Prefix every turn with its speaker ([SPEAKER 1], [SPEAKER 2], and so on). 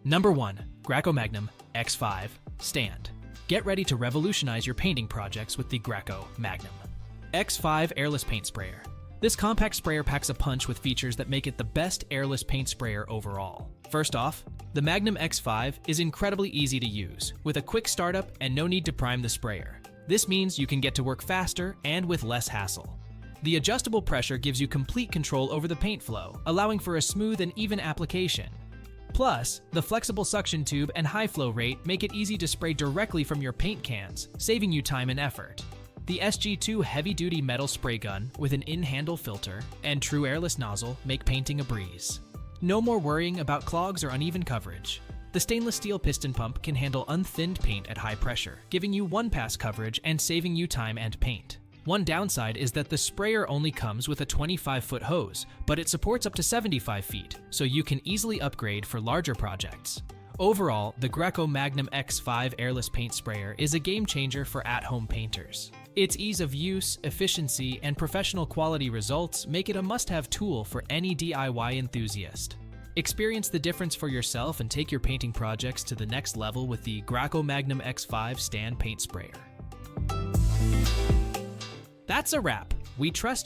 [SPEAKER 1] Number 1. Graco Magnum X5 Stand. Get ready to revolutionize your painting projects with the Graco Magnum X5 Airless Paint Sprayer. This compact sprayer packs a punch with features that make it the best airless paint sprayer overall. First off, the Magnum X5 is incredibly easy to use, with a quick startup and no need to prime the sprayer. This means you can get to work faster and with less hassle. The adjustable pressure gives you complete control over the paint flow, allowing for a smooth and even application. Plus, the flexible suction tube and high flow rate make it easy to spray directly from your paint cans, saving you time and effort. The SG2 heavy-duty metal spray gun with an in-handle filter and true airless nozzle make painting a breeze. No more worrying about clogs or uneven coverage. The stainless steel piston pump can handle unthinned paint at high pressure, giving you one-pass coverage and saving you time and paint. One downside is that the sprayer only comes with a 25-foot hose, but it supports up to 75 feet, so you can easily upgrade for larger projects. Overall, the Graco Magnum X5 Airless Paint Sprayer is a game changer for at-home painters. Its ease of use, efficiency, and professional quality results make it a must-have tool for any DIY enthusiast. Experience the difference for yourself and take your painting projects to the next level with the Graco Magnum X5 Stand Paint Sprayer. That's a wrap. We trust